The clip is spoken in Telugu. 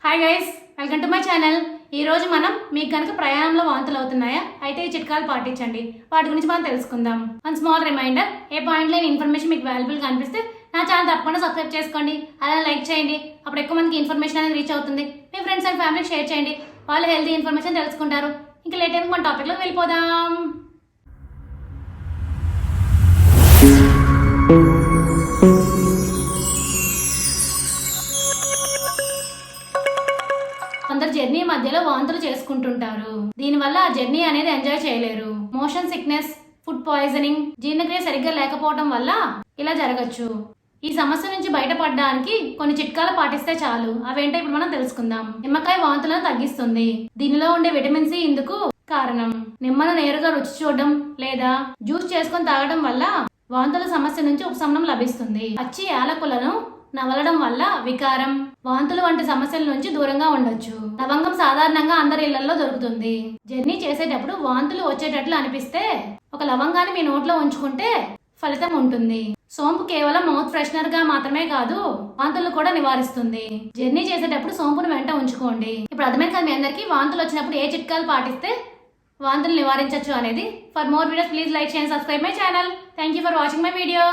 Hi guys, welcome to my channel. ఈరోజు మనం మీకు కనుక ప్రయాణంలో వాంతులు అవుతున్నాయా అయితే ఈ చిట్కాలు పాటించండి. వాటి గురించి మనం తెలుసుకుందాం. వన్ స్మాల్ రిమైండర్, ఏ పాయింట్ లేని ఇన్ఫర్మేషన్ మీకు వాల్యుబుల్గా అనిపిస్తే నా ఛానల్ తప్పకుండా సబ్స్క్రైబ్ చేసుకోండి, అలా లైక్ చేయండి. అప్పుడు ఎక్కువ మందికి ఇన్ఫర్మేషన్ అనేది రీచ్ అవుతుంది. మీ ఫ్రెండ్స్ అండ్ ఫ్యామిలీకి షేర్ చేయండి, వాళ్ళు హెల్తీ ఇన్ఫర్మేషన్ తెలుసుకుంటారు. ఇంకా లేట్ అయితే మన టాపిక్లో వెళ్ళిపోదాం. కొందరు జర్నీ మధ్యలో వాంతులు చేసుకుంటుంటారు. దీనివల్ల ఆ జర్నీ అనేది ఎంజాయ్ చేయలేరు. మోషన్ సిక్నెస్, ఫుడ్ పాయిజనింగ్, జీర్ణక్రియ సరిగ్గా లేకపోవడం వల్ల ఇలా జరగచ్చు. ఈ సమస్య నుంచి బయటపడడానికి కొన్ని చిట్కాలు పాటిస్తే చాలు. అవేంటో ఇప్పుడు మనం తెలుసుకుందాం. నిమ్మకాయ వాంతులను తగ్గిస్తుంది. దీనిలో ఉండే విటమిన్ సి ఇందుకు కారణం. నిమ్మను నేరుగా రుచి చూడడం లేదా జ్యూస్ చేసుకొని తాగడం వల్ల వాంతుల సమస్య నుంచి ఉపశమనం లభిస్తుంది. పచ్చి యాలకులను నవలడం వల్ల వికారం, వాంతులు వంటి సమస్యల నుంచి దూరంగా ఉండొచ్చు. లవంగం సాధారణంగా అందరి ఇళ్లలో దొరుకుతుంది. జర్నీ చేసేటప్పుడు వాంతులు వచ్చేటట్లు అనిపిస్తే ఒక లవంగాన్ని మీ నోట్లో ఉంచుకుంటే ఫలితం ఉంటుంది. సోంపు కేవలం మౌత్ ఫ్రెషనర్ గా మాత్రమే కాదు, వాంతులు కూడా నివారిస్తుంది. జర్నీ చేసేటప్పుడు సోంపును వెంట ఉంచుకోండి. ఇప్పుడు అర్థమైంది కదా మీ అందరికీ వాంతులు వచ్చినప్పుడు ఏ చిట్కాలు పాటిస్తే వాంతులు నివారించవచ్చు అనేది. For more videos please like share subscribe my channel. Thank you for watching my video.